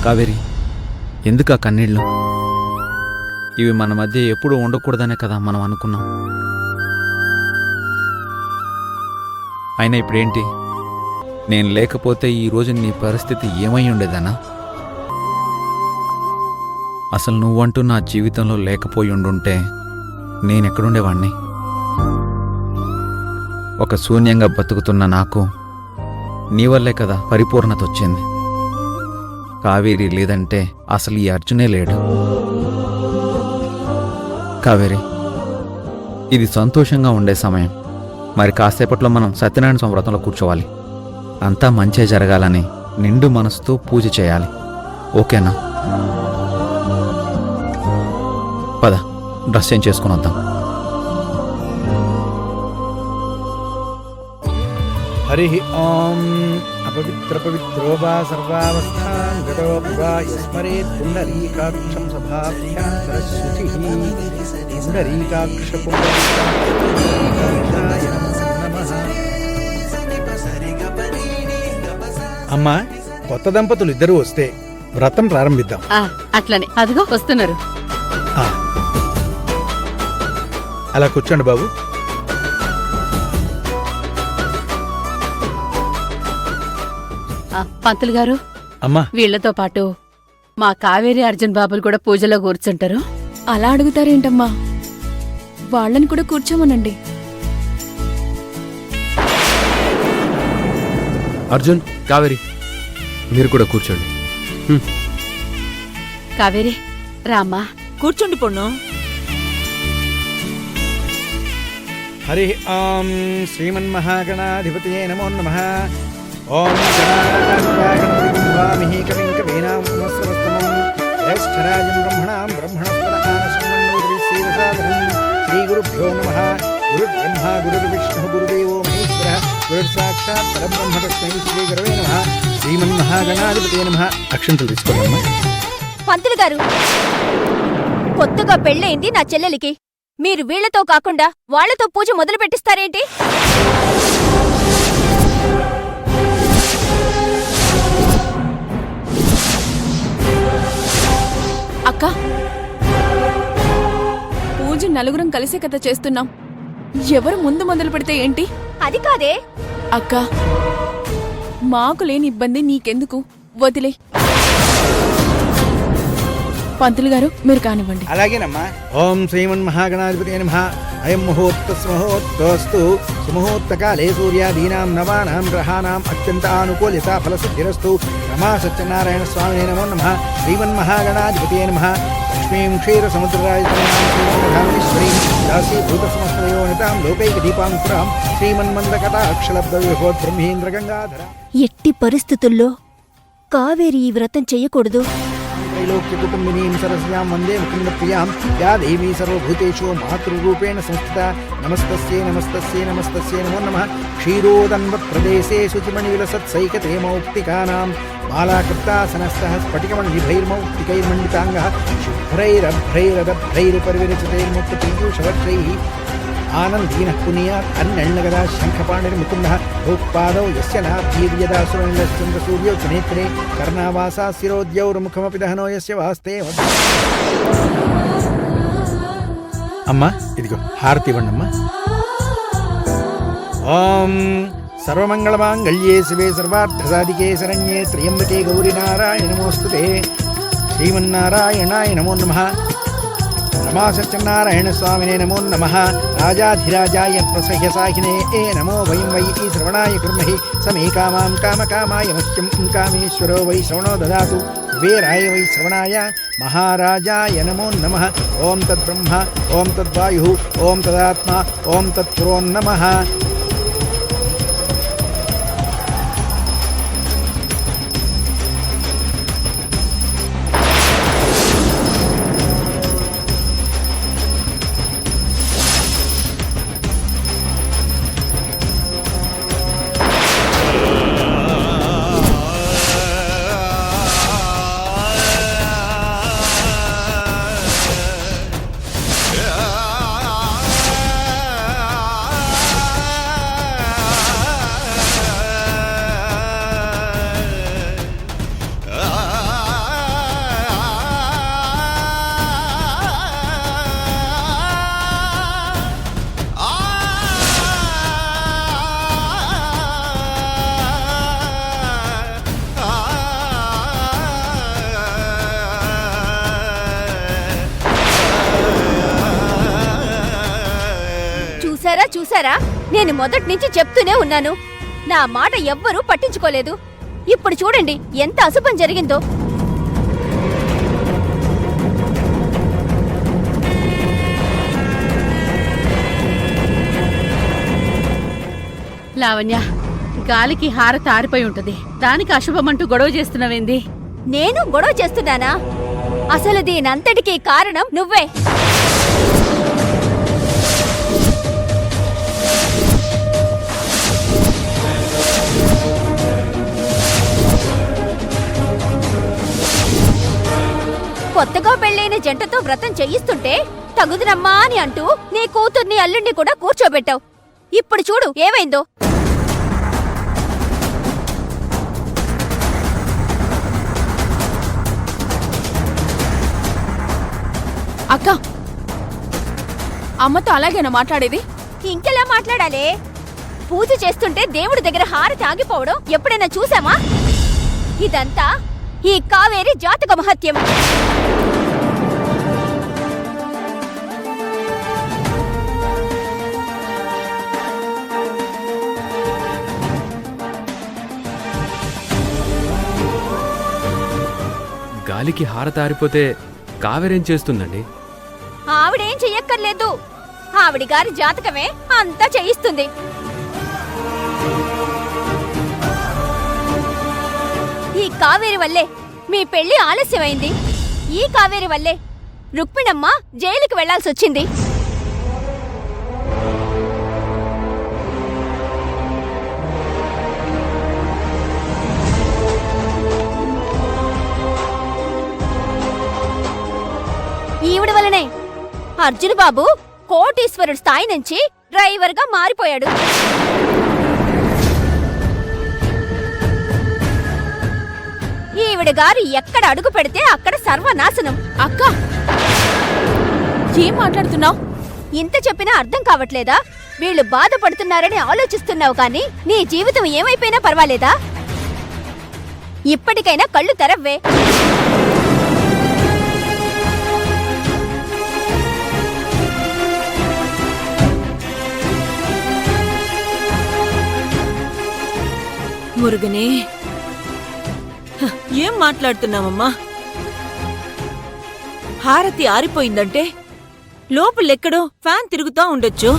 కావేరి, ఎందుకు ఆ కన్నీళ్ళు? ఇవి మన మధ్య ఎప్పుడూ ఉండకూడదనే కదా మనం అనుకున్నాం. అయినా ఇప్పుడేంటి? నేను లేకపోతే ఈరోజు నీ పరిస్థితి ఏమై ఉండేదనా? అసలు నువ్వంటూ నా జీవితంలో లేకపోయి ఉండుంటే నేనెక్కడుండేవాణ్ణి? ఒక శూన్యంగా బతుకుతున్న నాకు నీ వల్లే కదా పరిపూర్ణత వచ్చింది. కావేరి లేదంటే అసలు ఈ అర్జునే లేడు. కావేరి, ఇది సంతోషంగా ఉండే సమయం. మరి కాసేపట్లో మనం సత్యనారాయణ స్వామి వ్రతంలో కూర్చోవాలి. అంతా మంచే జరగాలని నిండు మనసుతో పూజ చేయాలి. ఓకేనా? పద, డ్రెస్ చేంజ్ చేసుకుని వద్దాం. హరి ఓం. అపవిత్రపవిత్రో వా సర్వావస్థాన్ గతోపి వా యస్మరేత్ పుండరీకాక్షం సభాభ్యాంతరశుచిః. పుండరీకాక్ష పుండరీకాక్షాయ నమః. అమ్మా, కొత్త దంపతులు ఇద్దరు వస్తే వ్రతం ప్రారంభిద్దాం. అట్లనే, అదిగో వస్తున్నారు. అలా కూర్చోండి బాబు. పంతులు గారు, అమ్మా, వీళ్లతో పాటు మా కావేరి అర్జున్ బాబులు కూడా పూజలో కూర్చుంటారు. అలా అడుగుతారేంటమ్మా? వాళ్ళని కూడా కూర్చోమనండి. అర్జున్, కావేరి, మీరు కూడా కూర్చోండి. కావేరి, రామ్మా. కూర్చోండి పొన్ను. హరి ఓం. శ్రీమన్మహాగణాధిపతయే నమో నమః. ఓం గణానాథాయ కవిం కవీనాముపమస్రవస్తమం జ్యేష్ఠరాజం బ్రహ్మణాం బ్రహ్మణస్పద ఆనశృణ్వన్నోర్విశ్రీరసాదనం. శ్రీగురుభ్యో నమః. గురుర్బ్రహ్మ గురుర్విష్ణుః గురుదేవో మహేశ్వరః గురుర్సాక్షాత్ పరబ్రహ్మ తస్మై శ్రీ గురవే నమః. శ్రీమన్మహాగణాధిపతయే నమః. అక్షంతలు తీసుకోండమ్మా. పంతులు గారు, కొత్తగా పెళ్ళయింది నా చెల్లెలికి. మీరు వీళ్లతో కాకుండా వాళ్లతో పూజ మొదలు పెట్టిస్తారేంటి? అక్క, పూజ నలుగురం కలిసే కదా చేస్తున్నాం. ఎవరు ముందు మొదలు పెడితే ఏంటి? అది కాదే అక్క, మాకు లేని ఇబ్బంది నీకెందుకు? వదిలే. పంతులు గారు, మీరు కానివ్వండి. అలాగేనమ్మా. ఓం శ్రీమన్మహాగణాధిపతయే నమః. అయం ముహూర్తస్ముహూర్తోస్తు సుముహూర్తకాలే సూర్యాదీనాం నవానాం గ్రహాణాం అత్యంత ఆనుకూల్యత ఫలసిద్ధిరస్తు. రమా సత్యనారాయణ స్వామినే నమో నమః. శ్రీమన్మహాగణాధిపతయే నమః. లక్ష్మీం క్షీరసముద్రరాజతనయాం దాసీభూతసమస్తయోనితాం లోకైకదీపాం పురాం శ్రీమన్మందకటాక్షలబ్ధవిహోత్ బ్రహ్మేంద్ర గంగాధర. ఎట్టి పరిస్థితుల్లో కావేరి ఈ వ్రతం చెయ్యకూడదు. त्रैलोक्य कुटुम्बिनीं सरस्यां वन्दे मुकुन्दप्रियां या देवी सर्वभूतेषु मातृरूपेण संस्थिता. नमस्तस्यै नमस्तस्यै नमस्तस्यै नमो नमः. क्षीरोदन्वत्प्रदेशे शुचिमणिविलसत्सैकते मौक्तिकानां मालाकृतासनस्थः स्फटिकमणिभैर्मौक्तिकैर्मण्डिताङ्गः शुभ्रैरभ्रैरदभ्रैरुपरिविरचितैर्मुक्तपीयूषवक्षैः आनन्दीनः पुनीयात् अन्नगदा शङ्खपाणिर्मुकुन्दः. भोक्पादौ यस्य नाभीर्यदा सुरनिलश्चन्द्रसूर्यौ च नेत्रे कर्णावासा शिरोद्यौर्मुखमपि दहनो यस्य वास्ते. అమ్మా, ఇదిగో హారతి ఇవ్వండమ్మా. ఓం సర్వమంగళమాంగళ్యే శివే సర్వార్థసాధికే శరణ్యే త్ర్యంబకే గౌరీ నారాయణ నమోస్తుతే. శ్రీమన్నారాయణాయ నమో నమః. రమా సత్యనారాయణ స్వామినే నమో నమః. రాజాధిరాజాయ ప్రసహ్యసాహినే ఏ నమో వయం వై శ్రవణాయ కుర్మహి. సమే కామాం కామకామాయ మహ్యం కామేశ్వరో వై శ్రవణో దదాతు. కుబేరాయ వై శ్రవణాయ మహారాజాయ నమో నమః. ఓం తద్బ్రహ్మ ఓం తద్వాయు ఓం తదాత్మ ఓం తత్పురోన్నమః. చూసారా చూసారా నేను మొదటి నుంచి చెప్తూనే ఉన్నాను. నా మాట ఎవ్వరూ పట్టించుకోలేదు. ఇప్పుడు చూడండి ఎంత అశుభం జరిగిందో. లావణ్య, గాలికి హారతి ఆరిపోయి ఉంటుంది. దానికి అశుభమంటూ గొడవ చేస్తున్నావేంది? నేను గొడవ చేస్తున్నానా? అసలు దీనంతటికీ కారణం నువ్వే. కొత్తగా పెళ్ళైన జంటతో వ్రతం చేయిస్తుంటే తగుదునమ్మా అని అంటూ నీ కూతుర్ని అల్లుణ్ణి కూడా కూర్చోబెట్టావు. ఇప్పుడు చూడు ఏమైందో. అక్క, అమ్మతో అలాగేనా మాట్లాడేది? ఇంకెలా మాట్లాడాలే? పూజ చేస్తుంటే దేవుడి దగ్గర హారతి ఆగిపోవడం ఎప్పుడైనా చూసామా? ఇదంతా ఈ కావేరి జాతక మహత్యం. గాలికి హారతారిపోతే కావేరేం చేస్తుందండి? ఆవిడేం చెయ్యక్కర్లేదు. ఆవిడి గారి జాతకమే అంతా చేయిస్తుంది. ఈ కావేరి వల్లే మీ పెళ్లి ఆలస్యమైంది. ఈ కావేరి వల్లే రుక్మిణమ్మ జైలుకి వెళ్లాల్సొచ్చింది. ఈవిడ వలనే అర్జున్ బాబు కోటీశ్వరుడు స్థాయి నుంచి డ్రైవర్గా మారిపోయాడు. ఈవిడ గారు ఎక్కడ అడుగు పెడితే అక్కడ సర్వనాశనం. అక్క, ఏం మాట్లాడుతున్నావు? ఇంత చెప్పినా అర్థం కావట్లేదా? వీళ్ళు బాధపడుతున్నారని ఆలోచిస్తున్నావు కానీ నీ జీవితం ఏమైపోయినా పర్వాలేదా? ఇప్పటికైనా కళ్ళు తెరవ్వే. మురుగనే, ఏం మాట్లాడుతున్నావమ్మా? హారతి ఆరిపోయిందంటే లోపలెక్కడో ఫ్యాన్ తిరుగుతా ఉండొచ్చు.